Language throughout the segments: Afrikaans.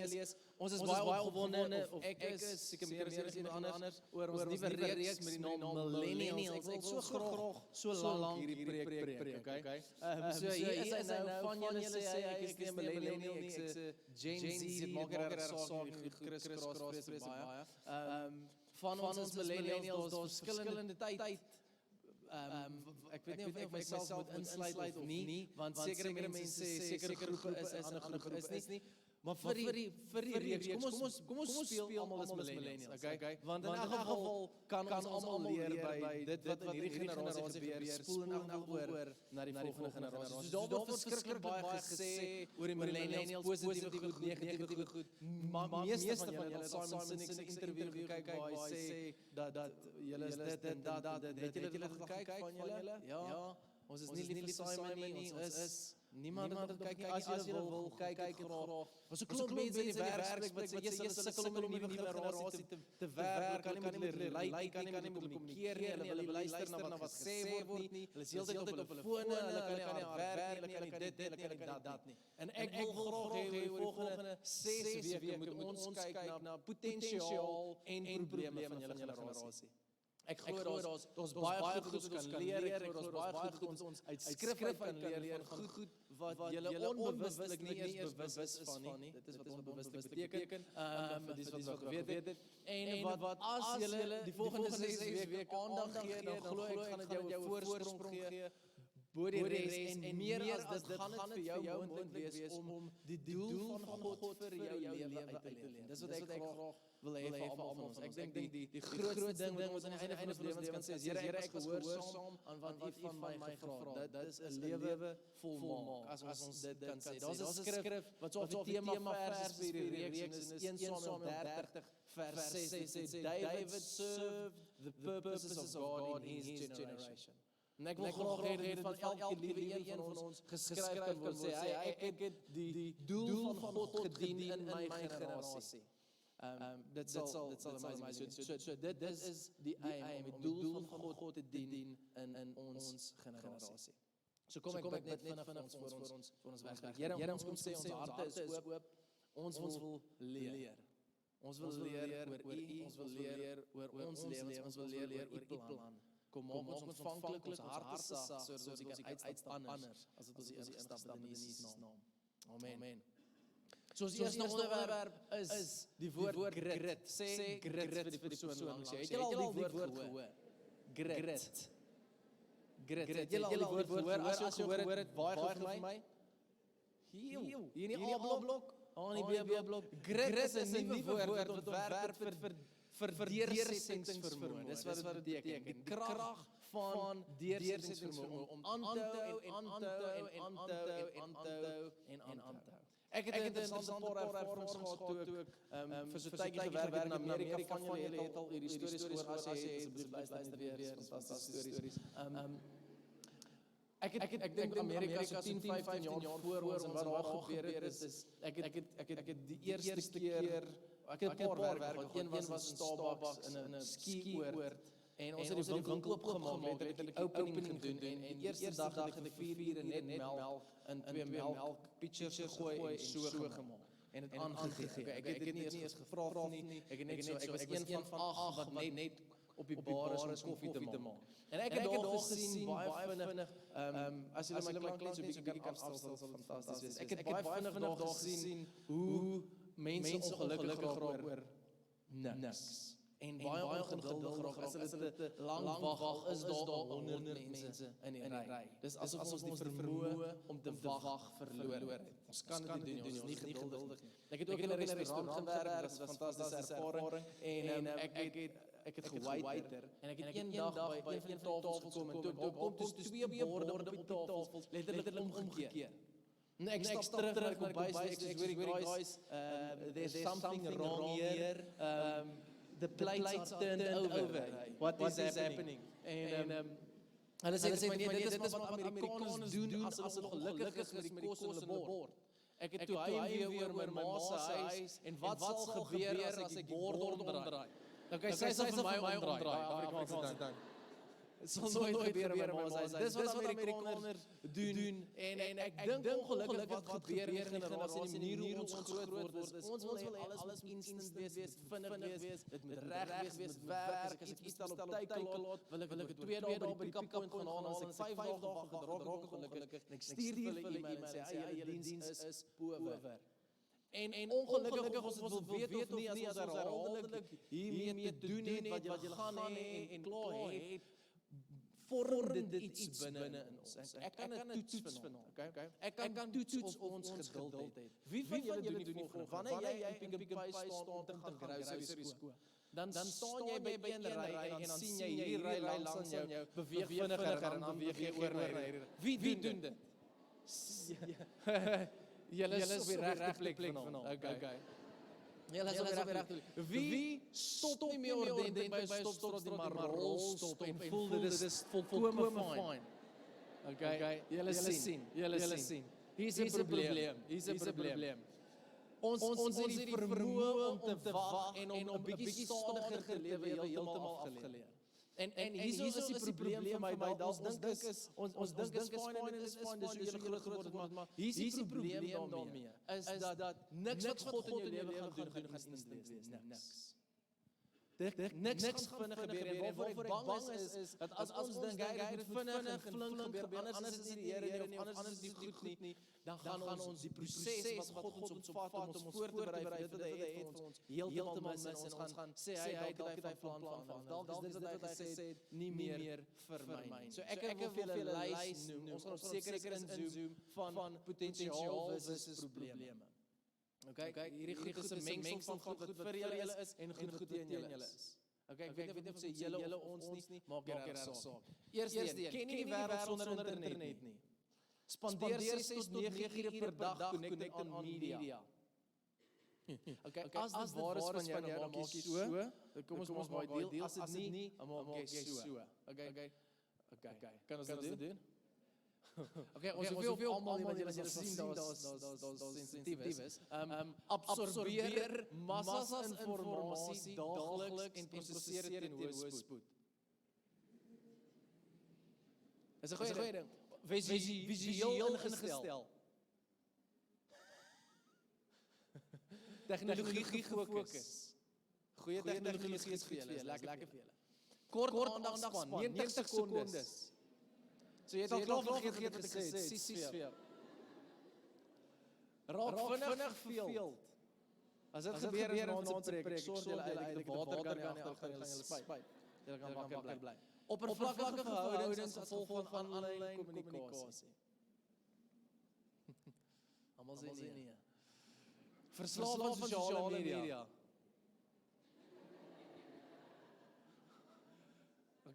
lees. Ons is baie opgewonde, of ek is, seker meer as iemand anders, oor ons nuwe reeks met die naam Millennials. Ek so graag so lank hierdie preek, okay? So hier is hy nou, van julle sê ek is nie 'n millennial nie, ek is Gen Z, dit maak reg saak, Chris Cross baie. Van ons millennials, daar's verskillende tyd. Ek weet nie of ek myself moet insluit of nie, want sekere mense sê sekere groepe is, ander groepe is nie. Maar vir die reeks, kom ons speel almal as millennials, okay? Want in elk geval kan ons almal leer by dit wat in hierdie generasie gebeur, spoel in elk geval oor na die volgende generasie. So daar word verskriklik baie gesê oor die millennials, positiewe goed, negatiewe goed. Maar meeste van julle het Simon Sinek se interview gekyk waar hy sê dat julle is dit en dat, het julle dit gekyk van julle? Ja. Ons is nie lief vir Simon nie, ons is niemand het kyk nie, as julle wil, kyk graag. Ons 'n klomp mense in die werksplek wat sê, julle sukkel om 'n nuwe generasie te werk, kan nie met hulle relate, kan nie met hulle kommunikeer nie, hulle wil luister na wat gesê word nie, hulle is heeltyd op hulle fone, hulle kan nie hard werk nie, hulle kan nie dit, hulle kan nie dat nie. En ek wil graag hê oor die volgende 6 weke moet ons kyk na potensiaal en probleme van julle generasie. Ek glo daar's baie goed wat ons kan leer, ek glo daar's baie goed wat ons uit skrif kan leer van goed wat julle onbewuslik nie eers bewus is van nie. Dit is wat onbewuslik beteken, vir dis wat ons geweet het. En wat as julle die volgende 6 weke aandag gee, dan glo ek gaan dit jou 'n voorsprong gee bo die res en meer as dit gaan dit vir jou moontlik wees om die doel van God vir jou lewe uit te leef. Dis wat ek graag wil hê vir almal van ons. Ek dink die grootste ding wat ons aan die einde van ons lewens kan sê is, Here, ek was gehoorsaam aan wat U van my gevra het. Dit is 'n lewe volmaak, as ons dit kan sê. Daar's 'n skrif wat so 'n tema vers vir hierdie reeks en is 1 Samuel 30 vers 6 sê David served the purposes of God in his generation. En ek wil graag hê dat van elke liewe een van ons geskryf kan word sê, ek het die doel van God gedien in my generasie. Dit sal amazing. So dit is die aim, om die doel van God te dien in ons generasie. So kom ek net vinnig vir ons wegwerk. Here, ons kom sê, ons harte is oop, ons wil leer. Ons wil leer oor U, ons wil leer oor ons lewens, ons wil leer oor U plan. Kom maak ons ontvanklik, ons harte sag, sodat ons kan uitstap anders, as dit ons ingestap het in Jesus naam. Amen. So ons eerste onderwerp is die woord grit. Sê grit vir die persoon langs jou. Het jy al die woord gehoor? Grit. Het jy al die woord gehoor? As jy gehoor het, baie goed vir my. Hier in die A-blok, aan die B-blok. Grit is 'n nuwe woord wat ontwerp vir deursettingsvermoë. Dis wat dit beteken. Die krag van deursettingsvermoë om aan te hou en aan te hou en aan te hou en aan te hou en aan te hou. Ek het 'n interessante paar ervarings gehad toe ek vir so 'n tydjie gewerk het in Amerika. Van julle het al hierdie stories gehoor, as jy het, asseblief luister weer, fantastiese stories. Ek dink Amerika is so 10-15 jaar voor ons en wat daar gebeur het is ek het die eerste keer ek het 'n paar werk gehad. Een was in Starbucks in 'n skioord en ons het die winkel oopgemaak, letterlik die opening gedoen en eerste dag het ek 4 ure net melk in 2 melk pitchers gegooi en so gemaak en dit aangegee. Ek het dit nie eens gevra nie. Ek was een van 8 wat net op die bar is om koffie te maak. En ek het daar gesien baie vinnig, as julle my klas so 'n bietjie kan afstel, sal fantasties wees. Ek het baie vinnig daar gesien hoe mense ongelukkig raak oor niks. En baie ongeduldig raak as hulle te lank wag, is daar 100 mense in die ry. Dis asof ons die vermoë om te wag verloor het. Ons kan dit doen, ons is nie geduldig nie. Ek het ook in 'n restaurant gewerk, dit was 'n fantastiese ervaring en ek het gewaiter en ek het eendag by een van die tafels gekom en toe kom dus 2 borde op die tafel letterlik omgekeer. En ek stap terug na die kombuis, ek sê, guys, there's something wrong here. The plates are turned over. What is happening? En hulle sê vir my, nee, dit is wat Amerikaners doen as hulle ongelukkig is met die kos op hulle bord. Ek het toe hy weer oor my ma se huis en wat sal gebeur as ek die bord omdraai? Dan kan jy sê vir my omdraai, Afrikaanse ding. Het sal nooit gebeur in my ma se huis. Dis wat Amerikaners doen. En ek dink ongelukkig wat gebeur in die generasie, die manier hoe ons groot word, is ons wil hê alles moet instant wees, vinnig wees, dit moet reg wees, dit moet werk. As ek iets bestel op Takealot, wil ek dit 2 dae by die pick-up point gaan haal, as ek 5 dae gewag het, raak ek ongelukkig. En ek stuur vir hulle e-mail en sê, julle diens is oor. En ongelukkig ons wil weet of nie, as ons herhaaldelik hiermee te doen het, wat julle gaan hê en klaar het, vorm dit iets binne in ons. Ek kan 'n toets vanaand, okay? Ek kan toets of ons geduld het. Wie van julle doen die volgende? Wanneer jy in Pick n Pay staan om te gaan groceries koop, dan staan jy by een ry en dan sien jy hierdie ry langs aan jou, beweeg vinniger en dan beweeg jy oor na hierdie. Wie doen dit? Julle is op die regte plek vanaand. Okay. Julle is op die regte plek. Wie stop nie meer ordentlik by 'n stopstrot, maar rol stop en voel dit is volkome fine. Okay. Julle sien. Hier's 'n probleem. Ons het die vermoë om te wag en om 'n bietjie stadiger te lewe heeltemal afgeleer. En hierso is die probleem vir my, ons dink is fine en dit is fine, dis hoe jy groot geword, maar hier's die probleem daarmee, is dat niks wat God in jou lewe gaan doen, gaan instant wees, niks. Niks gaan vinnig gebeur, en waarvoor ek bang is, dat as ons dink, hy het vinnig flink gebeur, anders is die Here nie, of anders is die goed nie, dan gaan ons die proses wat God ons opvat om ons voor te berei vir dit wat hy het vir ons, heeltemal mis, en ons gaan sê, hy dalk het hy plan verander, dalk is dit wat hy gesê het, nie meer vir my. So ek wil vir julle 'n lys noem, ons gaan seker inzoom van potensiaal versus probleme. Okay, hierdie goed is 'n mengsel van goed wat vir julle is en goed wat teen julle is. Okay, ek weet nie of sê julle ons nie, maak reg saak. Eerste een, ken nie die wêreld sonder internet nie. Spandeer 6 tot 9 ure per dag connected aan media. Okay, as dit waar is van jou, dan maak jy so. Kom ons maak deel. As dit nie, dan maak jy so. Okay. Kan ons dit doen? Okay, ons hoef almal nie, want julle sien daar's sensitief is. Absorbeer massas informasie daagliks en prosesseer dit teen hoë spoed. Is 'n goeie ding. Visueel ingestel. Tegnologie gefokus. Goeie tegnologie is vir julle, is lekker vir julle. Kort aandagspan, 90 sekondes. So jy het al klaar vergeet wat ek gesê het, sies vir jou. Raak vinnig verveeld. As dit gebeur in ons preek, sorg julle uit, water kan nie agter gaan julle spyt. Julle kan wakker bly. Oppervlakkige verhoudings as gevolg van aanlyn kommunikasie. Almal sê nee. Verslaaf van sosiale media.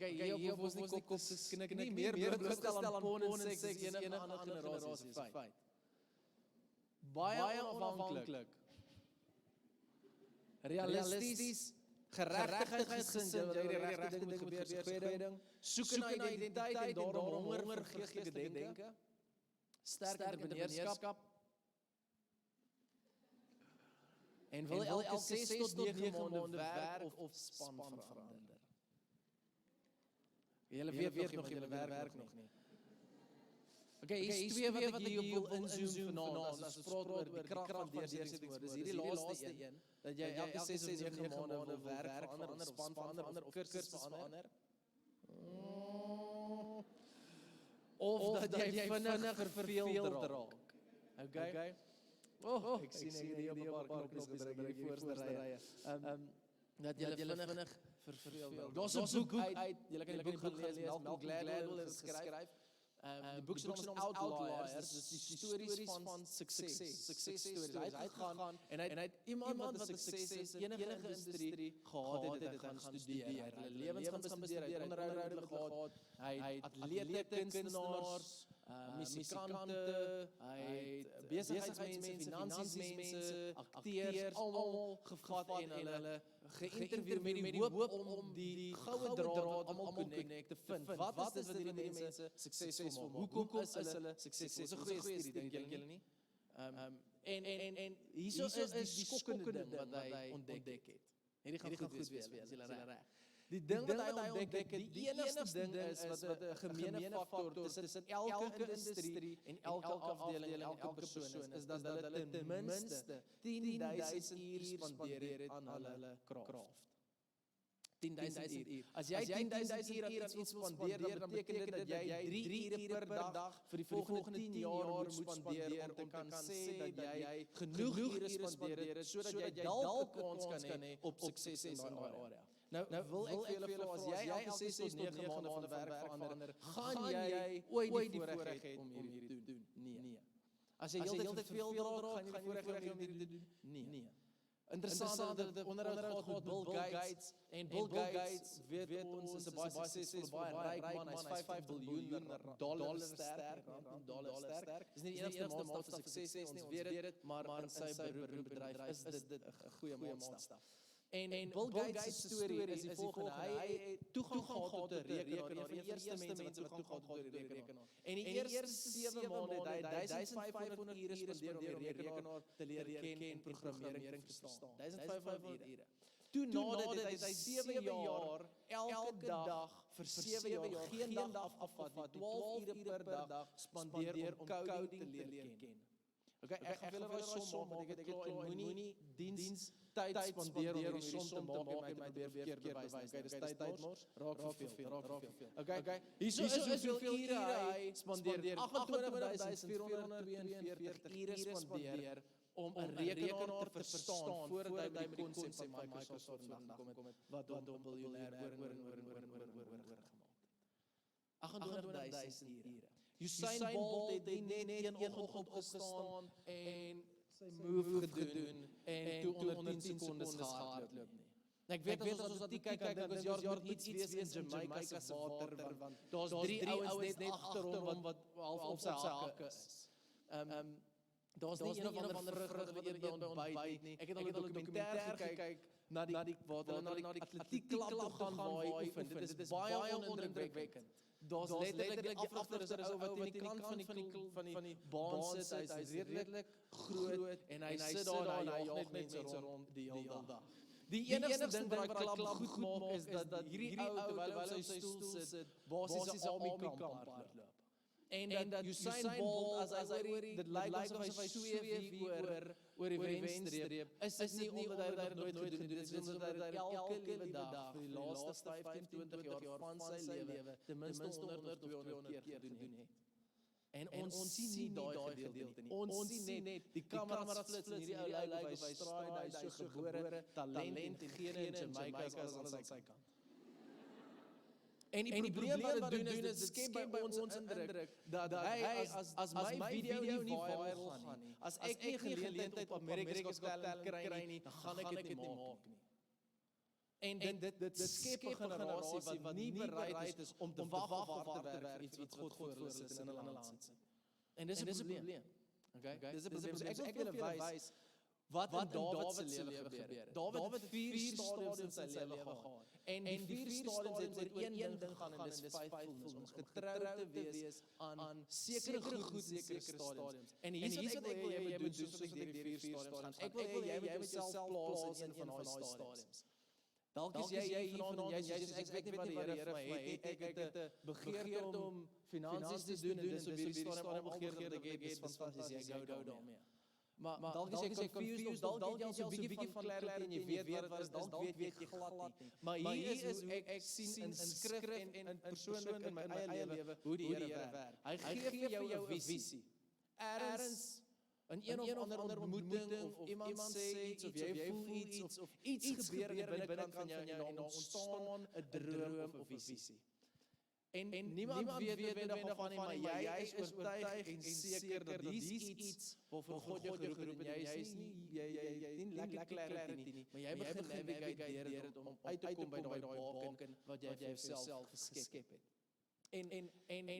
Okay, hier hoef ons nie kop te knik nie, meer blootstel aan porn en seks as enige ander generasie, is feit. Baie onafhanklik. Realisties, geregtigheidsgesind, jy die regte ding moet gebeur, tweede ding, soek na identiteit en daarom honger vir geestelike denke, sterk entrepreneurskap, en wil elke 6 tot 9 maande werk of span verander. Julle weet nog, julle werk nog nie. Okay, hier's twee wat ek hier wil inzoom vanaand, as ons praat oor die krag van deursettingsvermoë. Dis hierdie laaste een, dat jy elke 6 of 9 maande wil werk verander, span verander, of kursus verander. Of dat jy vinniger verveeld raak. Okay? Ek sien hierdie op 'n paar knoppies gedruk hierdie voorste rye. Dat jy vinnig verveeld. Daar's 'n boek uit, julle kan die boek gaan lees, Malcolm Gladwell het geskryf. Die boek se naam is Outliers, dis die stories van sukses stories. Hy het gegaan en hy het iemand wat 'n sukses in enige industrie gehad het gaan studeer. Hulle lewens gaan bestudeer, hy het onderhoude gehad, hy het atlete, kunstenaars, musikante, hy het besigheidsmense, finansiesmense, akteurs, almal gevat en hulle geïnterview met die hoop om die goue draad almal connect te vind. Wat is dit wat hierdie mense suksesvol maak? Hoekom is hulle suksesvol? Dis 'n goeie studie, dink julle nie? En hierso is die skokkende ding wat hy ontdek het. Hierdie gaan goed wees, as julle reg. Die ding wat hy ontdek het, die enigste ding is wat 'n gemene faktor tussen elke industrie en elke afdeling en elke persoon is dat hulle ten minste 10,000 uur spandeer het aan hulle craft. 10,000 uur. As jy 10,000 uur aan iets spandeer, dan beteken dit dat jy 3 ure per dag vir die volgende 10 jaar moet spandeer om te kan sê dat jy genoeg ure spandeer het, sodat jy dalk 'n kans kan hê op sukses in daai area. Nou wil ek vir julle vra, as jy elke 6 tot 9 maande van werk verander, gaan jy ooit die voorreg hê om hierdie te doen? Nee. As jy heeltyd veel draak, gaan jy die voorreg hê om hierdie te doen? Nee. Interessant dat die onderhoud gehad met Bill Gates, en Bill Gates weet ons is 'n baie suksesvolle, baie ryk man, hy's $5 biljoen sterk. Dis nie die enigste maatstaf van sukses nie, ons weet dit, maar in sy beroepsbedryf is dit 'n goeie maatstaf. En Bill Gates' storie is die volgende, hy het toegang gehad tot 'n rekenaar, een van die eerste mense wat toegang gehad tot 'n rekenaar. En die eerste 7 maande het hy 1500 ure spandeer om die rekenaar te leer ken en programmering te verstaan. 1500 ure. Toe nadat het hy 7 jaar, elke dag, vir 7 jaar, geen dag afgevat, 12 ure per dag spandeer om coding te leer ken. Okay, ek gaan julle daai som maak, want ek het klaar en moenie diens tyd spandeer om die som te maak en my probeer verkeerd bewys. Okay, dis tydmors, raak verveel. Okay, hierso is hoeveel ure hy spandeer, 28.442 ure spandeer om 'n rekenaar te verstaan voordat hy met die konsep van Microsoft vandag kom het, wat hom biljoenêr oor gemaak. 28.000 ure. Usain Bolt het net een oggend opgestaan en sy move gedoen en toe onder 10 sekondes gehardloop nie. Ek weet as ons dit kyk, dan dink ons jaar moet iets wees in Jamaica se water, want daar's 3 ouens net agter hom wat half op sy hakke is. Daar's nie een of ander vrug wat eet by ontbyt nie. Ek het al 'n dokumentêr gekyk na die atletiek klub toe gaan waar hy oefen. Dit is baie onindrukwekkend. Daar's letterlik die afrigter is ou wat aan die kant van die baan sit. Hy's redelik groot en hy sit daar en hy jaag net mense rond die hele dag. Die enigste ding wat daai klub goed maak is dat hierdie ou terwyl hy op sy stoel sit, basies 'n army kamp hardloop. En dat Usain Bolt as hy oor dit lyk asof hy sweef oor die wenstreep, is dit nie omdat hy dit nooit gedoen het, dit is omdat hy elke liewe dag vir die laaste 25 jaar van sy lewe ten minste 100 of 200 keer gedoen het. En ons sien nie daai gedeelte nie. Ons sien net die kamera flits en hierdie ou lyk of hy straai, hy is so gebore talent en gene in Jamaica is alles aan sy kant. En die probleem wat dit doen is dit skep by ons indruk dat hy as my video nie viral gaan nie, as ek nie geleentheid op America's Got Talent kry nie, dan gaan ek dit nie maak nie. En dit skep 'n generasie wat nie bereid is om te wag of hard te werk vir iets wat God voor hulle sit in hulle land sit. En dis 'n probleem. Okay? Dis 'n probleem. So ek wil julle wys wat in Dawid se lewe gebeur het. Dawid het 4 stadiums in sy lewe gehad. En die 4 stadiums het oor een ding gaan en dis faithfulness, om getrou te wees aan sekere goed, sekere stadiums. En hier is wat ek wil hê jy moet doen soos ek hierdie 4 stadiums gaan. Ek wil hê jy moet jouself plaas in een van daai stadiums. Dalk is jy hier vanaand en jy sê ek weet nie wat die Here vir my het. Ek het 'n begeerte om finansies te doen en dis op hierdie stadium al begeerte wat ek het, dis fantasties, jy gou daarmee. Maar dalk is jy confused of dalk jy so 'n bietjie van clarity en jy weet wat is, dalk weet jy glad nie. Maar hier is hoe ek sien in skrif en in persoonlik in my eie lewe hoe die Here werk. Hy gee vir jou 'n visie. Ergens in een of ander ontmoeting of iemand sê iets of jy voel iets of iets gebeur in die binnekant van jou en daar ontstaan 'n droom of 'n visie. En niemand weet noodwendig van nie, maar jy is oortuig en seker dat hier is iets waarvoor God jou geroep het en jy is nie lekker clarity nie, maar jy begin navigate deur dit om uit te kom by daai baken wat jy vir jouself geskep het. En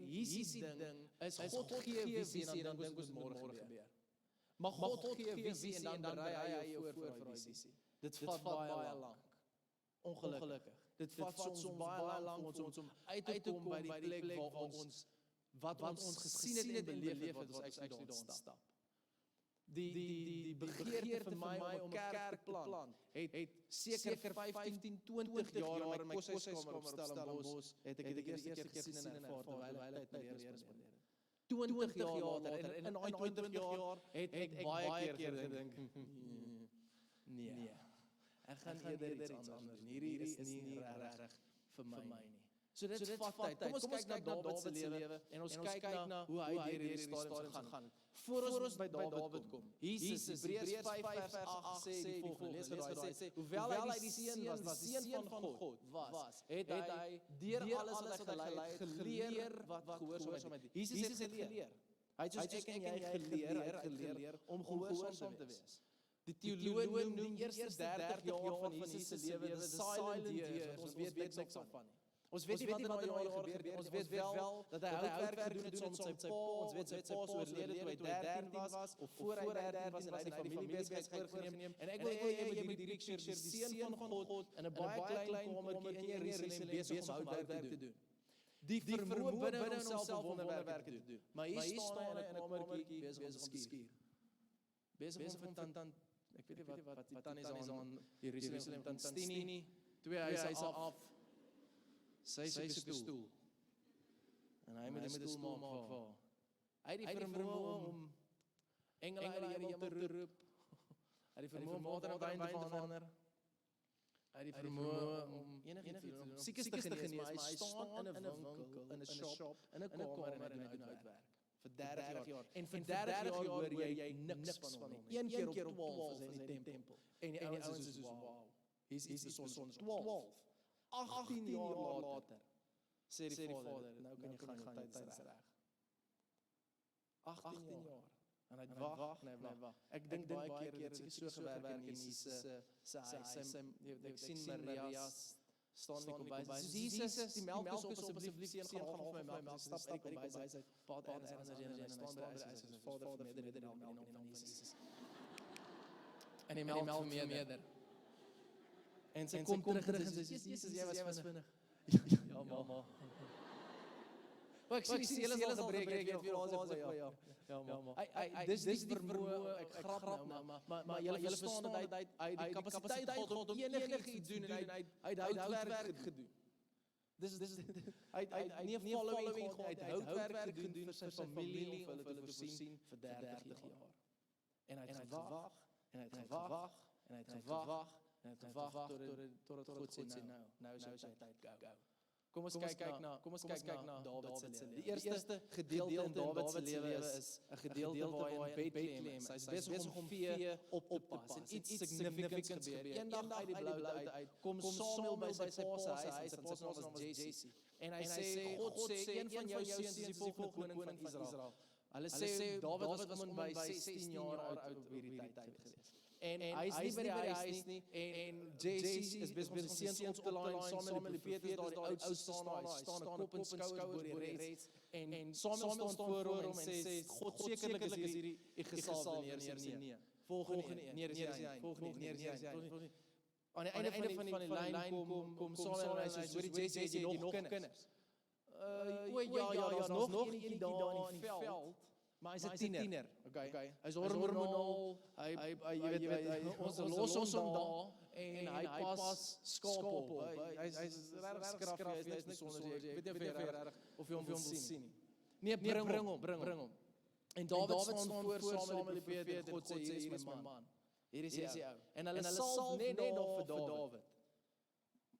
hier is die ding, is God gee 'n visie en dan dink ons môre gebeur. Maar God gee 'n visie en dan berei hy jou voor vir daai visie. Dit vat baie lank. Ongelukkig. Dit vat soms baie lank vir ons om uit te kom by die plek waar ons wat ons gesien het en beleef het, wat ons actually daar stap. die begeerte vir my om 'n kerk te plant, het seker 15, 20 jaar in my koshuiskamer op Stellenbosch, het ek die eerste keer gesien en ervaar, terwyl ek tyd met die Here spandeer. 20 jaar later, en in daai 20 jaar, het ek baie keer gedink, nee, ek gaan eerder iets anders doen, hierdie is nie reg vir my nie. So dit vat tyd. Kom ons kyk na Dawid se lewe en ons kyk na hoe hy deur hierdie stadiums gegaan. Voor ons by Dawid kom. Jesus, Hebreërs 5 vers 8 sê die volgende. Lees wat hy sê. Hoewel hy die seun was, die seun van God was, het hy deur alles wat hy gelei het, geleer wat gehoorsaamheid is. Jesus het geleer. Hy het soos ek en jy geleer om gehoorsaam te wees. Die teoloog noem die eerste 30 jaar van Jesus se lewe the silent years. Ons weet niks van nie. Ons weet nie wat in daai jare gebeur nie. Ons weet wel dat hy houtwerk gedoen het saam met sy pa. Ons weet sy pa oorlede toe hy 13 was of voor hy 13 was en hy die familiebesigheid oorgeneem. En ek wil hê jy moet hierdie picture die seun van God in 'n baie klein kamertjie in Jerusalem besig om houtwerk te doen. Die vermoë binne homself om wonderwerke te doen. Maar hier staan hy in 'n kamertjie besig om te skuur. Besig om dan ek weet nie wat dan is aan Jerusalem dan Stini 2 huise af. Sy soek 'n stoel. En hy moet 'n stoel maak vir haar. Hy het die vermoë om engele uit die hemel te roep. Hy het die vermoë om water in wyn te verander. Hy het die vermoë om enigiets te doen. Siekes te genees, maar hy staan in 'n winkel, in 'n shop, in 'n kamer en hy doen houtwerk. Vir 30 jaar. En vir 30 jaar hoor jy niks van hom. Een keer op 12 is hy in die tempel. En die ouens is so wow. Hier's die son 12. 18 jaar later, sê die Vader, nou kan jy gaan, tyd is reg. 18 jaar. En hy wag, en hy wag. Ek dink baie keer het dit so gewerk in Jesus se huis. Ek sien Maria staan nie kom by. Jesus, die melk is op asseblief seun gaan af my melk, stap uit die kombuis uit. Vader en hy staan by die huis, Vader met die melk in die naam van Jesus. En die melk vermeerder. En sy kom terug en sê, Jesus, jy was vinnig. Ja, mama. Maar ek sien die seele is al gebreek, ek weet weer ons het vir jou. Ja, mama. Dis die vermoë, ek grap nou, maar julle verstaan dat hy die kapasiteit gehad om enigiets doen en hy het houtwerk gedoen. Hy het nie 'n following gehad, hy het houtwerk gedoen vir sy familie, om hulle te voorsien vir 30 jaar. En hy het gewag, en hy het gewag, en hy het gewag, en hy het gewag tot God sê, nou is jou tyd, go. Kom ons kyk na Dawid se lewe. Die eerste gedeelte in Dawid se lewe is 'n gedeelte waar hy in Bethlehem is. Hy is besig om vee op te pas en iets significants gebeur. Eendag uit die blou uit kom Samuel by sy pa se huis en sy pa se naam was Jesse. En hy sê God sê een van jou seuns is die volgende koning van Israel. Hulle sê Dawid was om by 16 jaar oud op hierdie tyd gewees. En hy is nie by die huis nie, en Jesse is besig om sy seuns op te laai, saam met die profeet is daar die oudste staan, hy staan kop en skouers bo die res, en Samuel staan voor hom en sê, God sekerlik is hierdie gesalfde, nee, volgende een, nee, dis hy, volgende een, aan die einde van die lyn kom Samuel en hy sê, hoorie Jesse, het jy nog kinders? Ja, nog een daar in die veld, maar hy's 'n tiener, okay. Hy's hormonaal, jy weet, ons los hom daar en hy pas skaap op. Hy's regtig skrappig, hy's niks sonder jy. Ek weet nie of jy hom wil sien nie. Nee, bring hom. En Dawid staan voor saam met die profeet en God sê, hier is my man. Hier is hy ou. En hulle salf net daar vir Dawid.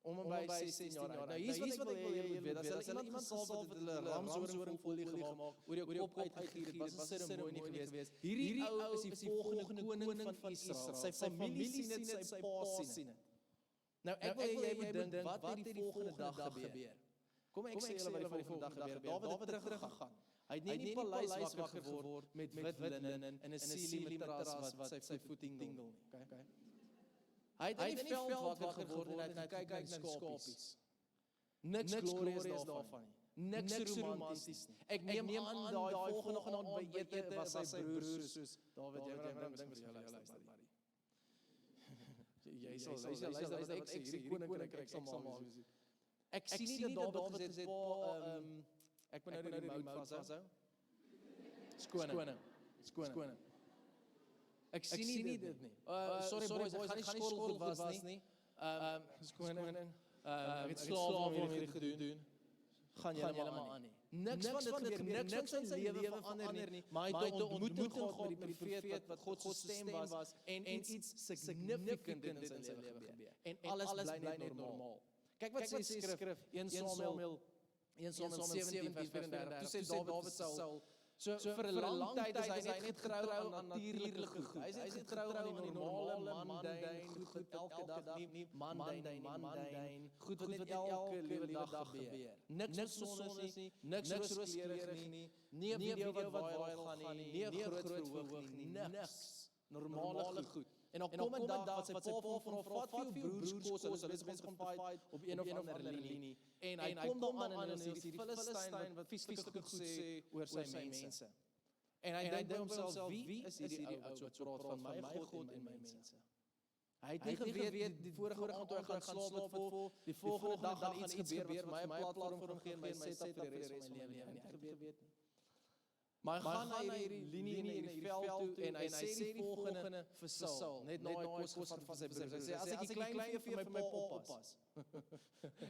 Om hom by 16 jaar oud. Nou hier's wat ek wil hê jy moet weet, as hulle iemand gesalf het, hulle ramshoring folie gemaak, oor jou kop uitgegiet, dit was 'n seremonie geweest. Hierdie ou is die volgende koning van Israel. Sy familie sien dit, sy pa sien dit. Nou ek wil hê jy moet dink, wat het die volgende dag gebeur? Kom ek sê julle wat die volgende dag gebeur. Dawid het teruggegaan. Hy het nie in die paleis wakker geword met wit linnen en 'n sielie matras wat sy voet tingle. Okay. Hy het in die veld wakker geword en hy het gekyk na skapies. Niks glorieus daarvan nie. Niks romanties nie. Ek neem aan daai volgende aand by ete was sy broers soos Dawid, jy dink vir jou luister buddy. Jy sal luister wat ek sê, hierdie koninkryk ek sal maak. Ek sien nie dat Dawid gesê pa ek moet nou die mout vashou. Skoning. Ek sien nie dit nie. Sorry boys, ek gaan nie skool was nie. Dis gewoon ek het slaap om hierdie gedoen. Gaan julle maar aan nie. Niks van dit gebeur, niks van sy lewe verander nie, maar hy het 'n ontmoeting gehad met die profeet wat God se stem was en iets significant in sy lewe gebeur. En alles bly net normaal. Kyk wat sê skrif, 1 Samuel 17 vers 34, toe sê Dawid Saul, so vir 'n lang tyd is hy net getrou aan natuurlike goed. Hy is net getrou aan die normale mundane goed elke dag nie mundane goed wat net elke liewe dag gebeur. Niks sonnes nie, niks rooskleurig nie, nie 'n video wat viral gaan nie, nie 'n groot verhoog nie, niks. Normale goed. En op 'n dag wat sy pa van vat vir broers kos, hulle is besig om te fight op een of ander linie. En hy kom dan aan en is hierdie Filistyn wat vies goed sê oor sy mense. En hy dink homself, wie is hierdie ou wat so praat van my God en my mense? Hy het nie geweet die vorige aand toe hy gaan slaap het, die volgende dag gaan iets gebeur wat my platform gegee en my setup vir die res van my lewe. Hy het nie geweet nie. Maar hy gaan na hierdie linie in die veld toe en hy sê die volgende vir Saul, net na hy kos gevat van sy broers. Hy sê, as ek die klein vee vir my pa oppas.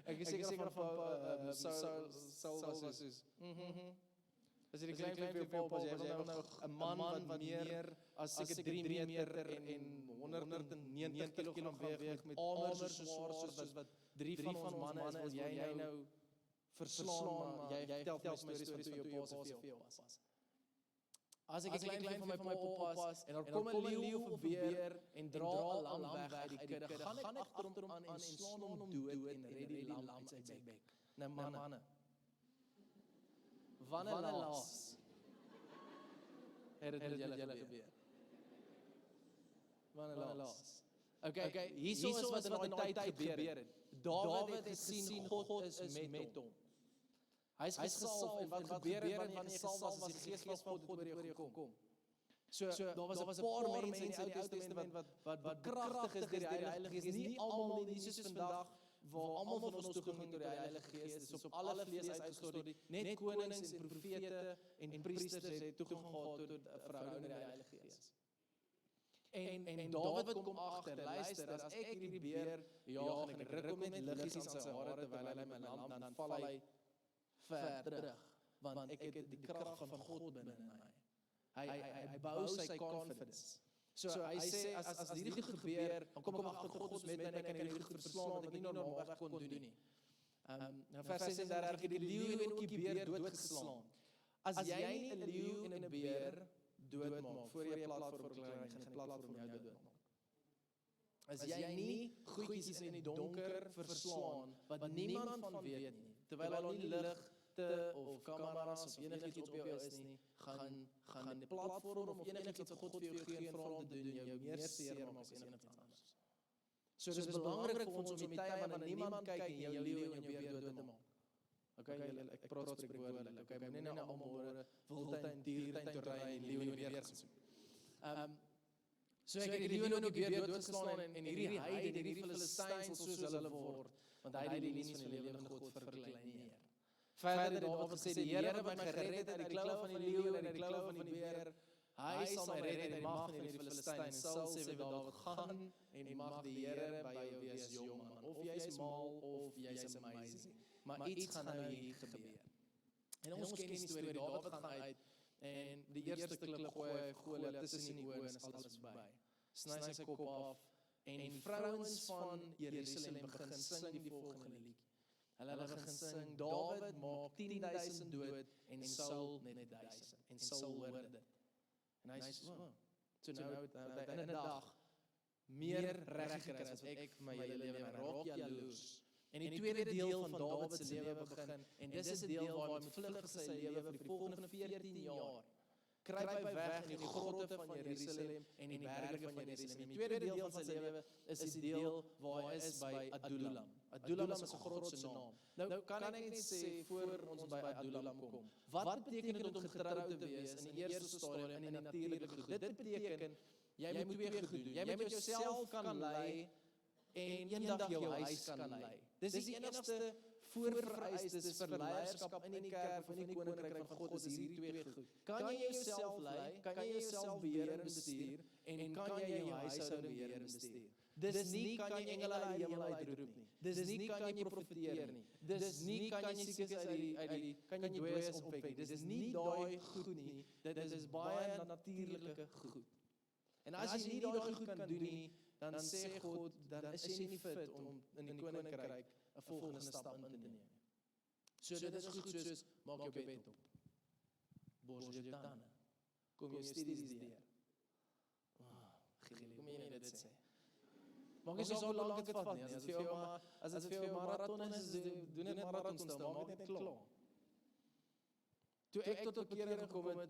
Ek is seker van Saul was soos, as jy die klein vee vir jou pa oppas, jy wil nou 'n man wat meer as seker 3 meter en 190 kg weeg met armor so swaar soos wat 3 van ons manne is, wil jy nou verslaan, maar jy vertel stories van toe jou pa se vee oppas. As ek 'n klein vee van my pa oppas en dan kom 'n leeu of 'n beer en dra 'n lam weg uit die kudde, gaan ek agter hom aan en slaan hom dood en red die lam uit sy bek. Nou manne, wanneer laas het dit julle gebeur? Wanneer laas? Okay, hierso is wat in daai tyd gebeur het. Dawid het gesien God is met hom. Hy is gesalf en wat gebeur het wanneer jy gesalf was, as die gees van God oor jou gekom. So daar was 'n paar mense in die Ou Testament wat kragtig is deur die Heilige Gees. Nie almal nie, soos vandag waar almal van ons toegang het tot die Heilige Gees. Dis op alle vlees uitgestort. Net konings en profete en priesters het toegang gehad tot 'n verhouding met die Heilige Gees. En Dawid kom agter, luister, as ek hierdie beer jaag en ek ruk hom net liggies aan sy hare terwyl hy my lamp, dan val hy ver terug, want ek het die krag van God binne in my. Hy bou sy confidence. So hy sê, as hierdie goed gebeur, dan kom ek agter God is met my en ek kan hierdie goed verslaan wat ek nie normaalweg kon doen nie. Nou vers 36, die leeu en ook die beer doodgeslaan. As jy nie 'n leeu en 'n beer doodmaak, voor jy platform verklaring, gaan die platform jou doodmaak. As jy nie goedjies in die donker verslaan, wat niemand van weet nie, terwyl daar nie ligte of kameras of enigiets op jou is nie, gaan die platform of enigiets wat God vir jou gee en vra om te doen, jou meer seer maak as enigiets anders. So dis belangrik vir ons om die tye wanneer niemand kyk en jou leeu en jou beer dood te maak. Okay, ek praat spreekwoordelik. Okay, maar nie nou almal hoor wildtuin, diertuin toe ry en leeu en beer gesoek. So ek het die leeu en die beer doodgeslaan en hierdie heide, hierdie Filistyns soos hulle word, want hy het die linies van die lewende God verkleineer. Verder het Dawid gesê, die Here wat my gered uit die kloue van die leeu en uit die kloue van die beer, hy sal my red uit die mag van hierdie Filistyn. Saul sê vir Dawid, gaan en mag die Here by jou wees, jong man. Of jy's mal of jy's amazing. Maar iets gaan nou hier gebeur. En ons ken die storie, Dawid gaan uit en die eerste klip gooi hy Goliat tussen die oë en is alles verby. Sny sy kop af en die vrouens van Jerusalem begin sing die volgende liedjie. Hulle begin sing, Dawid maak 10,000 dood en Saul net 1000. En Saul hoor dit. En hy sê, so nou het hy in 'n dag meer reg gekry as ek my hele lewe en raak jaloers. En die tweede deel van Dawid se lewe begin, en dis 'n deel waar hy met vlug sy lewe vir die volgende 14 jaar kruip hy weg in die grotte van Jerusalem en die berge van Jerusalem. Die tweede deel van sy lewe is die deel waar hy is by Adullam. Adullam is 'n grot se naam. Nou kan ek net sê, voor ons by Adullam kom, wat beteken dit om getrou te wees in die eerste stadium in die natuurlike goed? Dit beteken, jy moet twee goed doen. Jy moet jouself kan lei en eendag jou huis kan lei. Dis die enigste voorvereistes vir leierskap in die kerk of in die koninkryk van God is hierdie twee goed. Kan jy jouself lei? Kan jy jouself beheer en bestuur? En kan jy jou huishouding beheer en bestuur? Dis nie kan jy engele uit die hemel uitroep nie. Dis nie kan jy profeteer nie. Dis nie kan jy siekes kan jy dooies opwek nie. Dis nie daai goed nie. Dit is baie natuurlike goed. En as jy nie daai goed kan doen nie, dan sê God, dan is jy nie fit om in die koninkryk 'n volgende stap in te neem. So dit is goed soos maak jou bed op. Borsel jou tande. Kom jou studies deur. Kom jy net dit sê. Maak nie saak hoe lank dit vat nie. As dit vir jou maraton is, doen net maraton stel, maak dit net klaar. Toe ek tot 'n keer gekom het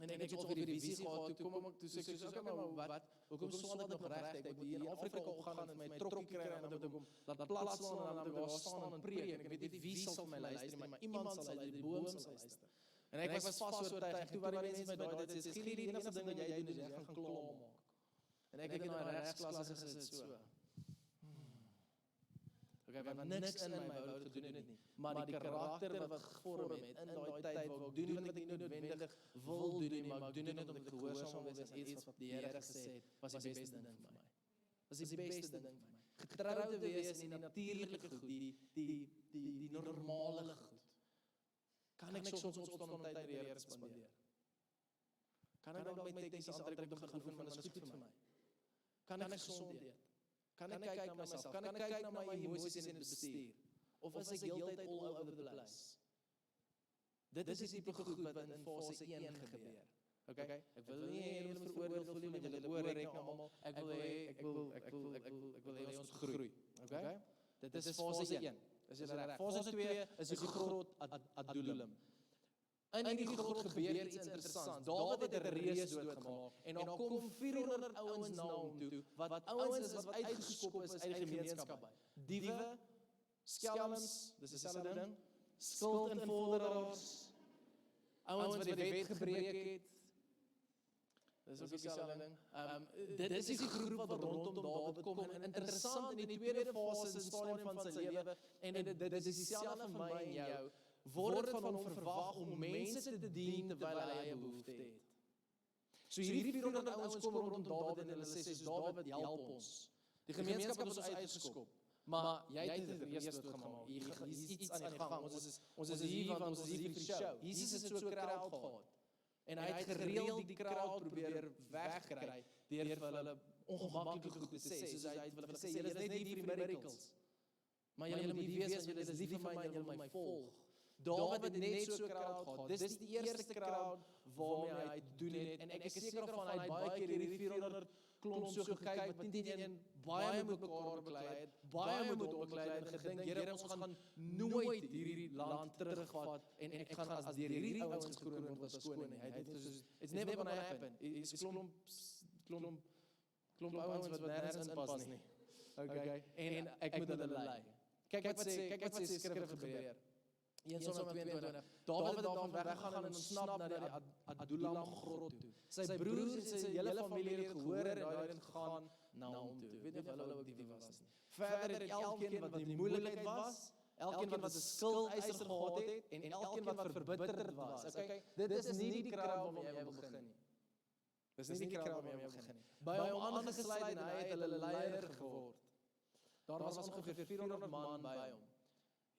en ek het al vir die visie gehad, toe sê ek so, maar wat, hoekom swaal dit nog reg, ek moet hier in Afrika opgaan en my trokkie kry en dan moet ek hom laat plat slaan en dan moet ek daar staan en preek en ek weet nie wie sal my luister nie, maar iemand sal uit die boom sal luister. En ek was vas oortuig, toe wat die mense my daai tyd sê, "Gee die enigste ding wat jy doen is jy gaan klaar maak." En ek het in daai regsklasse gesit so. Okay, want niks in my wou gedoen het nie, maar die karakter wat gevorm het in daai tyd waar ek doen wat ek nie noodwendig wil doen nie, maar ek doen dit omdat ek gehoorsaam is aan iets wat die Here gesê het, was die beste ding vir my. Was die beste ding vir my. Getrou te wees in die natuurlike goed, die normale goed. Kan ek soms opstaan om tyd met die Here te spandeer? Kan ek dalk my tegniese aantrek begin oefen, want dit is goed vir my? Kan ek gesond eet? Kan ek kyk na myself? Kan ek kyk na my emosies en bestuur? Of is ek heeltyd all over the place? Dit is die tipe goed wat in fase 1 gebeur. Okay? Ek wil nie hê julle moet veroordeel voel nie, want julle oorrek nou almal. Ek wil hê ons groei. Okay? Dit is fase 1. Is jy reg? Fase 2 is die groot Adullam. In die grot gebeur iets interessants. Dawid het 'n reus doodgemaak en daar kom 400 ouens na hom toe, wat ouens is wat uitgeskop is uit die gemeenskap uit. Diewe, skelms, dis dieselfde ding, skuldinvorderaars, ouens wat die wet gebreek het. Dis ook dieselfde ding. Dit is die groep wat rondom Dawid kom en interessant in die tweede fase in stadium van sy lewe en dit is dieselfde vir my en jou. Word van hom verwag om mense te dien terwyl hy 'n behoefte het. So hierdie 400 ouens kom rondom Dawid en hulle sê soos Dawid, help ons. Die gemeenskap is uitgeskop, maar jy het dit reus doodgemaak. Hier is iets aan die gang. Ons is hier want ons is hier vir die show. Jesus het so 'n crowd gehad. En hy het gereeld die crowd probeer wegkry deur vir hulle ongemaklike goed te sê. Soos hy het vir hulle gesê, julle is net hier vir miracles. Maar julle moet weet dat julle is lief vir my en julle moet my volg. Dawid het net so 'n crowd gehad. Dis die eerste crowd waarmee hy doen het en ek is seker van hy het baie keer hierdie 400 klomp so gekyk wat teen baie met mekaar beklei het, baie moet opbeklei en gedink, Here, ons gaan nooit hierdie land terugvat en ek gaan as deur hierdie ouens gekroon word as koning. Hy het soos it's never gonna happen. Is klomp ouens wat nêrens inpas nie. Okay. En ek moet hulle lei. Kyk wat sê skrif gebeur. 1 Samuel 22. Dawid het daarvan weggegaan en ontsnap na die Adullam grot toe. Sy broers en sy hele familie het gehoor en daarin gegaan na hom toe. Weet nie of hulle ook die was nie. Verder het elkeen wat in die moeilikheid was, elkeen wat 'n skuldeiser gehad het en elkeen wat verbitterd was. Okay, dit is nie die crowd waarmee jy wil begin nie. Dis nie die crowd waarmee jy wil begin nie. By hom aangesluit en hy het hulle leier geword. Daar was ongeveer 400 man by hom.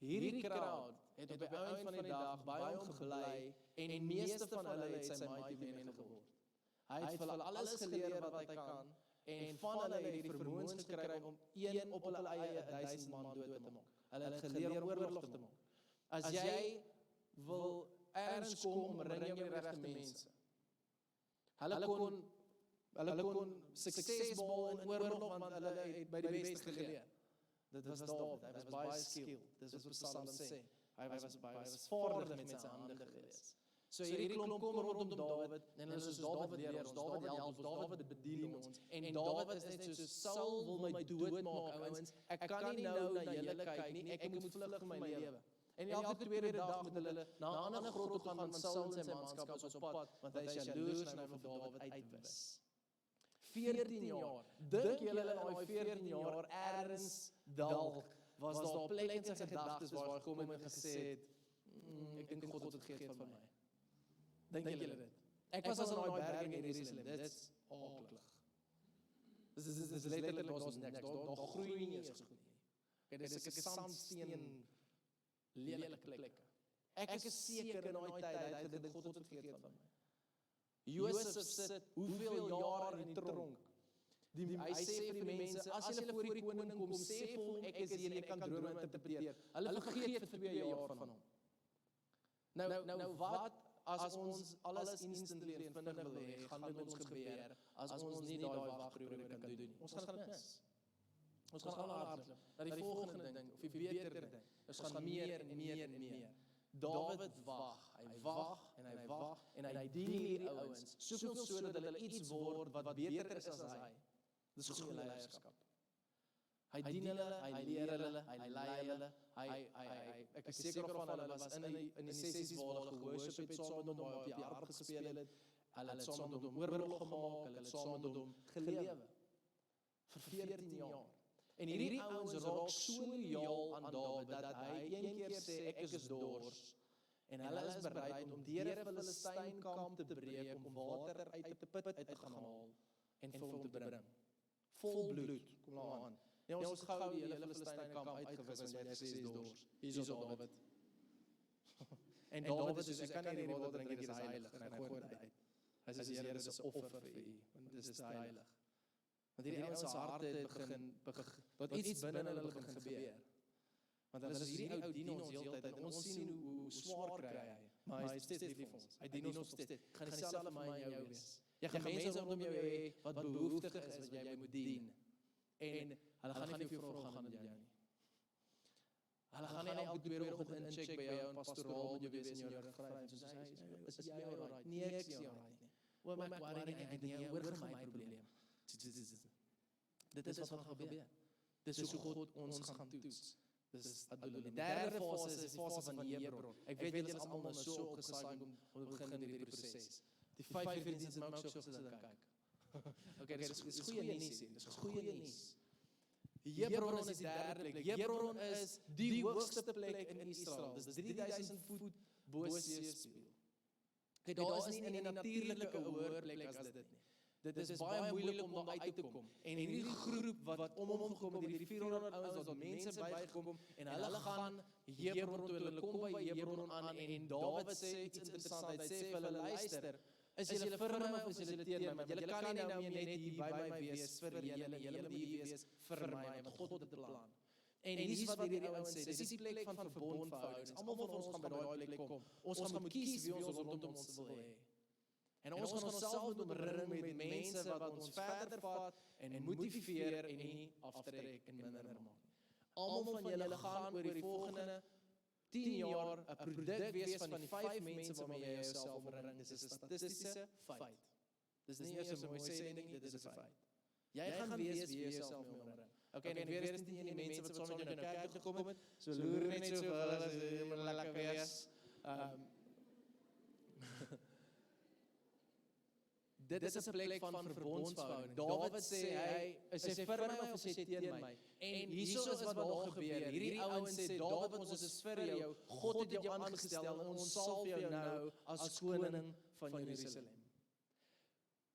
Hierdie crowd het op die einde van die dag by hom gebly en meeste van hulle het sy mighty men geword. Hy het vir hulle alles geleer wat hy kan en van hulle het die vermoëns gekry om een op hulle eie 1000 man dood te maak. Hulle het geleer om oorlog te maak. As jy wil ergens kom, omring jou met die regte mense. Hulle kon suksesvol in oorlog want hulle het by die beste geleer. Dit was Dawid, hy was baie skilled. Dis wat Psalm sê. Hy was vaardig met sy hande gewees. So hierdie klomp kom rondom Dawid en hulle soos Dawid leer ons, Dawid help ons, Dawid bedien ons. En Dawid is net soos Saul wil my doodmaak, ouens. Ek kan nie nou na julle kyk nie. Ek moet vlug vir my lewe. En elke tweede dag moet hulle na 'n ander grot toe gaan want Saul en sy manskap is op pad, want hy is jaloers nou vir Dawid uitwis. 14 jaar. Dink julle in daai 14 jaar erns dalk was daar 'n plek in sy gedagtes waar hy gekom het en gesê het, ek dink God het vergeet van my. Dink julle dit? Ek was al in daai berg in Jerusalem, dit's aaklig. Dis letterlik, daar's niks, daar groei nie eens goed nie. Okay, dis 'n sandsteen lelike plekke. Ek is seker in daai tyd, hy het gedink God het vergeet van my. Josef sit hoeveel jaar in die tronk. Hy sê vir die mense, as julle voor die koning kom, sê vir hom, ek is hier en ek kan drome interpreteer. Hulle vergeet vir 2 jaar van hom. Nou wat as ons alles instantly en vinnig wil hê, gaan met ons gebeur, as ons nie daai wagperiode kan doen nie. Ons gaan dit mis. Ons gaan hardloop na die volgende ding, of die beter ding. Ons gaan meer en meer en meer. Dawid wag, hy wag en hy wag en hy dien hierdie ouens, soveel sodat hulle iets word wat beter is as hy. Dis goeie leierskap. Hy dien hulle, hy leer hulle, hy lei hulle, ek is seker van hulle was in die sessies waar hulle geworship het, saam met hom op die harp gespeel het, hulle het saam met hom oorlog gemaak, hulle het saam met hom gelewe, vir 14 jaar. En hierdie ouens raak so loyaal aan Dawid, dat hy een keer sê, ek is dors, en hulle is bereid om deur 'n Filistynkamp te breek, om water uit 'n put uit te gaan haal, en vir hom te bring. Vol bloed, kom nou aan. Nee, ons het gou die hele Filistynkamp uitgewis, want jy sê is dors. Hier is Dawid. En Dawid sê, ek kan nie die water drink, dit is heilig, en hy gooi dit uit. Hy sê, Here, dit is 'n offer vir u, want dit is heilig. Want hierdie ouens se harte het begin, wat iets binne hulle begin gebeur. Want as hierdie ou dien ons heeltyd, en ons sien hoe swaar kry hy, maar hy is steeds lief vir ons. Hy dien ons nog steeds. Gaan dieselfde vir my en jou wees. Jy gaan mense rondom jou hê, wat behoeftig is, wat jy moet dien. En hulle gaan nie vir jou vra, gaan met jou nie. Hulle gaan nie elke tweede oggend incheck by jou en pastoraal met jou wees en jou rug gryp, soos hy, is jy alright? Nee, ek is nie alright nie. Oor my worry nie, ek nie, oor my probleem. Dit is wat gaan gebeur. Dis hoe God ons gaan toets. Dis die derde fase is die fase van Hebron. Ek weet julle is almal so opgesaai om te begin met hierdie proses. Die 5 vriende maak so gesê dan kyk. Okay, dis goeie nuus hier. Dis goeie nuus. Hebron is die derde plek. Hebron is die hoogste plek in Israel. Dis 3000 voet bo seespieël. Okay, daar is nie 'n natuurlike hoër plek as dit nie. Dit is baie moeilik om daar uit te kom. En hierdie groep wat om hom gekom het, hierdie 400 ouens wat mense bygekom en hulle gaan Hebron toe, hulle kom by Hebron aan en Dawid sê iets interessant. Hy sê vir hulle, luister, is julle vir my of is julle teen my? Julle kan nie nou net hier by my wees vir julle moet hier wees vir my, want God het 'n plan. En hier's wat hierdie ouens sê, dis die plek van verbondverhoudings. Almal van ons gaan by daai plek kom. Ons gaan moet kies wie ons rondom ons wil hê. En ons gaan onsself omring met mense wat ons verder vat en motiveer en nie aftrek en minder maak. Almal van julle gaan oor die volgende 10 jaar 'n produk wees van die 5 mense waarmee jy jouself omring. Dis 'n statistiese feit. Dis nie eers 'n mooi sê ding nie, dit is 'n feit. Jy gaan wees wie jy jouself mee omring. Okay, en weer is nie die mense wat saam met jou na die kerk gekom het, so loer net so vir hulle, jy moet lekker wees. Dit is 'n plek van verbondsverhouding. Dawid sê hy, is hy vir my of is hy teen my? En hierso is wat daar gebeur. Hierdie ouens sê, Dawid, ons is vir jou. God het jou aangestel en ons salf jou nou as koning van Jerusalem.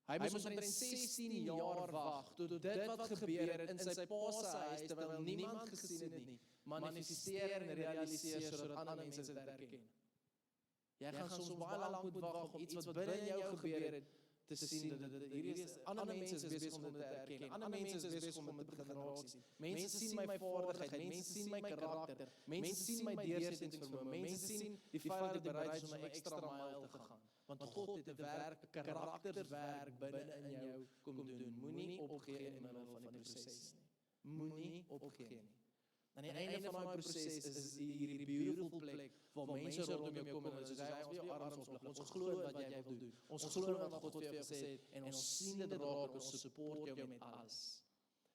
Hy moes omtrent 16 jaar wag tot dit wat gebeur het in sy pa se huis, terwyl niemand gesien het nie, manifesteer en realiseer sodat ander mense dit herken. Jy gaan soms baie lank moet wag om iets wat binne jou gebeur het te sien dat hierdie is ander mense is besig om dit te erken. Ander mense is besig om dit te begin raak sien. Mense sien my vaardigheid, mense sien my karakter, mense sien my deursettingsvermoë, mense sien die feit dat ek bereid is om 'n ekstra myl te gaan. Want God het 'n werk, 'n karakterwerk binne in jou kom doen. Moenie opgee in die middel van die proses nie. Moenie opgee nie. Aan die einde van daai proses is hierdie beautiful plek waar mense rondom jou kom en soos hy ons weer arms oplig. Ons glo wat jy wil doen. Ons glo wat God vir jou gesê het en ons sien dit raak, ons support jou met alles.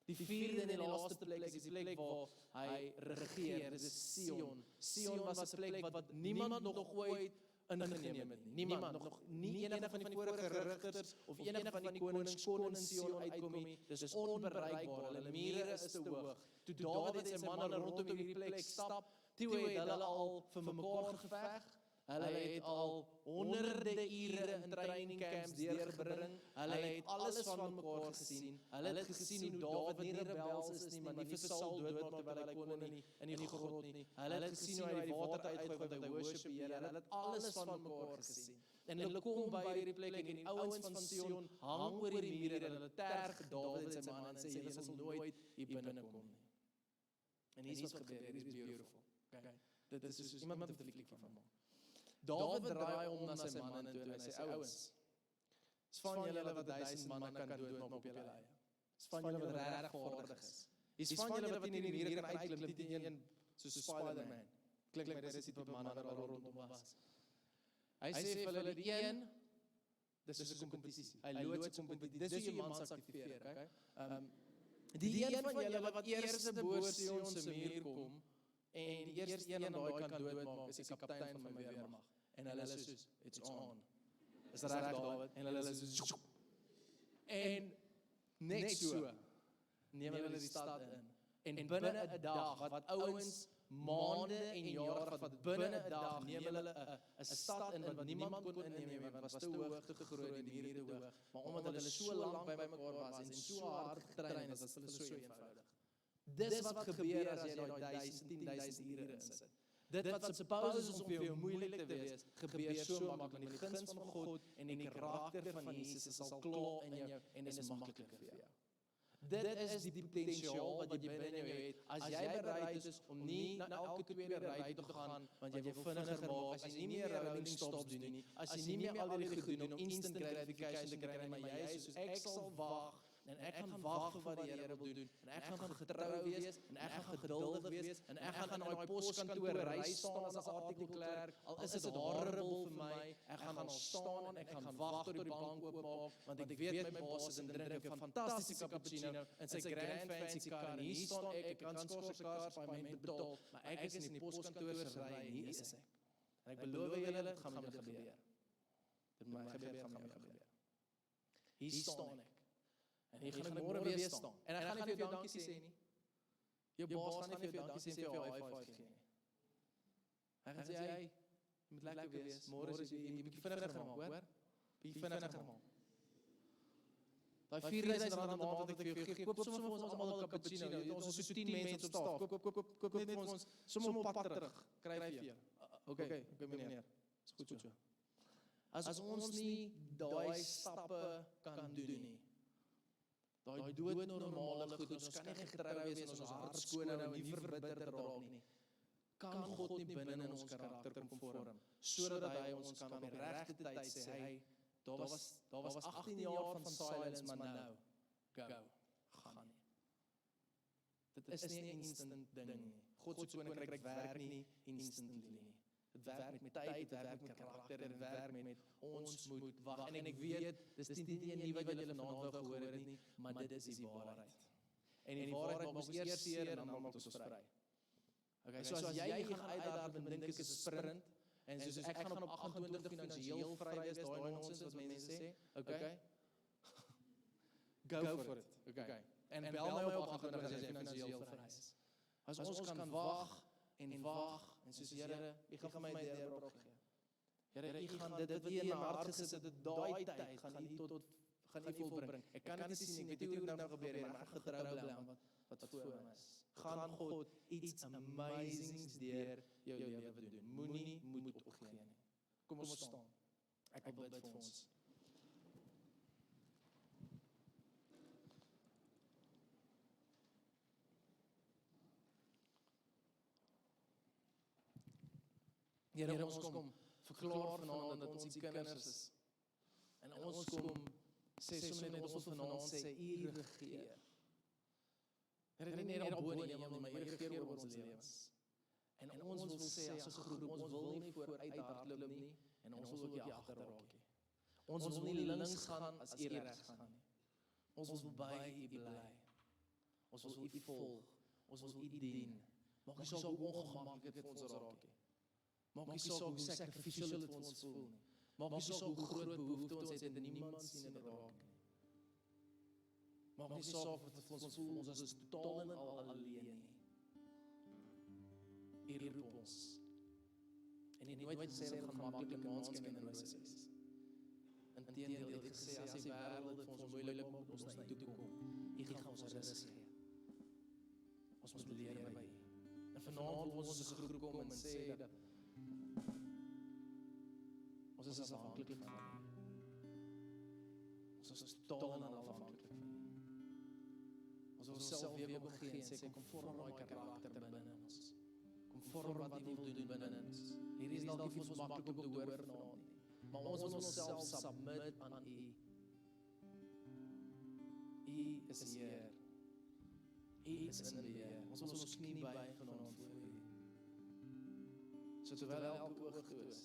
Die vierde en die laaste plek is die plek waar hy regeer. Dit is Sion. Sion was 'n plek wat niemand nog ooit ingeneem het nie. Niemand, nog nie enige van die vorige rigters of enige van die konings kon in Sion uitkom nie. Dis onbereikbaar, hulle mure is te hoog. Toe Dawid en sy manne rondom hierdie plek stap, toe het hulle al vir mekaar geveg. Hulle het al honderde ure in training camps deurgebring. Hulle het alles van mekaar gesien. Hulle het gesien hoe Dawid nie rebels is nie, maar nie vir Saul doodmaak terwyl hy koning in die grot nie. Hulle het gesien hoe hy die water uitgooi want hy worship die Here. Hulle het alles van mekaar gesien. En hulle kom by hierdie plek en die ouens van Sion hang oor die mure en hulle terg Dawid en sy manne en sê julle sal nooit hier binne kom nie. En hier is wat gebeur, hier is beautiful. Okay. Dit is soos iemand met 'n fliek van maak. Dawid draai om na sy manne toe en hy sê, ouens, is van julle wat 1000 manne kan doodmaak op julle eie. Is van julle wat regtig vaardig is. Is van julle wat in die mure kan uitklim, nie teen een soos Spider-Man. Klink my dis iets wat manne daar rondom was. Hy sê vir hulle die een, dis soos 'n kompetisie. Hy loods 'n kompetisie. Dis hoe jy mans aktiveer, okay? Die een van julle wat eers bo Sion se muur kom, en die eerste een aan daai kant doodmaak, is die kaptein van my weermag. En hulle is soos, it's on. Is reg Dawid? En hulle is soos, en net so, neem hulle die stad in. En binne 'n dag, wat ouens maande en jare vat, binne 'n dag neem hulle 'n stad in wat niemand kon inneem nie, want was te hoog, te groot, die mure te hoog. Maar omdat hulle so lank by mekaar was en so hard getrain het, was hulle so eenvoudig. Dis wat gebeur as jy daai 10.000 ure insit. Dit wat supposes om vir jou moeilik te wees, gebeur so maklik met die guns van God en die karakter van Jesus sal klaar in jou en dit is makliker vir jou. Dit is die potensiaal wat jy binne jou het, as jy bereid is om nie na elke tweede ry te gaan, want jy wil vinniger maak, as jy nie meer rolling stops doen nie, as jy nie meer al die goed doen om instant gratification te kry, maar jy is soos, ek sal wag, en ek gaan wag vir wat die Here wil doen, en ek gaan getrou wees, en ek gaan geduldig wees, en ek gaan in daai poskantoor ry staan as 'n artikelklerk, al is dit horrible vir my, ek gaan al staan en ek gaan wag tot die bank oopmaak, want ek weet my boss is en drink 'n fantastiese cappuccino in sy grand fancy car, en hier staan ek kan skors 'n kaartpaaiement betaal, maar ek is in die poskantoor se ry, en hier is ek. En ek beloof julle, dit gaan met gebeur. Dit moet gebeur, gaan met gebeur. Hier staan ek. En jy gaan môre weer staan. En ek gaan nie vir jou dankie sê nie. Jou baas gaan nie vir jou dankie sê en vir jou high five gee nie. Hy gaan sê, jy moet lekker wees. Môre is jy bietjie vinniger maak, hoor? Bietjie vinniger maak. Daai R4,000 'n maand wat ek vir jou gee, koop sommer vir ons almal 'n cappuccino. Ons is so 10 mense op staf. Koop net vir ons sommer op pad terug. Kry vir jou. Okay, meneer. Is goed so. As ons nie daai stappe kan doen nie, daai doodnormale goed, ons kan nie getrou wees en ons hart skoon hou en nie verbitter raak nie. Kan God nie binne in ons karakter kom vorm, sodat hy ons kan op die regte tyd sê, hey, daar was 18 jaar van silence, maar nou, go, gaan nie. Dit is nie 'n instant ding nie. God se koninkryk werk nie instantly nie. Dit werk met tyd, dit werk met karakter, dit werk met ons moet wag. En ek weet, dis nie wat julle vanaand wil gehoor het nie, maar dit is die waarheid. En die waarheid maak ons eers seer en dan maak ons vry. Okay, so as jy gaan uitdaag en dink dit is 'n sprint, en soos ek gaan op 28 finansiëel vry wees, daai nonsens wat mense sê, okay? Go for it. Okay. En bel my op 28 as jy finansiëel vry is. As ons kan wag, en soos Here, U gaan my deurbraak gee. Here, U gaan dit wat U in my hart gesit het, daai tyd gaan U volbring. Ek kan dit sien, ek weet nie hoe dit nou gebeur het, maar ek getrou bly aan wat voor my is. Gaan God iets amazings deur jou lewe doen. Moenie moed opgee nie. Kom ons staan. Ek wil bid vir ons. Here, ons kom verklaar vanaand dat ons die kinders is. En ons kom sê sommer net ons wil vanaand sê, U regeer. Here, nie net op bo in die hemel nie, maar U regeer oor ons lewens. En ons wil sê as 'n groep, ons wil nie vooruit hardloop nie, en ons wil ook nie agterraak nie. Ons wil nie links gaan as U regs gaan nie. Ons wil by U bly. Ons wil U volg. Ons wil U dien. Maak nie saak hoe ongemaklik dit vir ons raak nie. Maak nie saak hoe sacrificial dit vir ons voel nie. Maak nie saak hoe groot behoefte ons het en niemand sien dit raak nie. Maak nie saak wat vir ons voel, ons is totaal en al alleen nie. U roep ons. En jy het nooit gesê dat gaan maklike maanskynenwyse is. Inteendeel, jy het gesê, as die wêreld dit vir ons moeilik maak, ons na U toe kom. U gaan ons rus gee. Ons moet leer by U. En vanaand wil ons as 'n groep kom en sê dat ons is afhanklik van U. Ons is totaal en al afhanklik van U. Ons wil self weer begin en sê, kom vorm daai karakter binne ons. Kom vorm wat U wil doen binne ons. Hierdie is dalk nie vir ons maklik om te hoor vanaand nie. Maar ons wil onsself submit aan U. U is Heer. U is in beheer. Ons wil ons knie buig vanaand voor U. So terwyl elke oog toe is,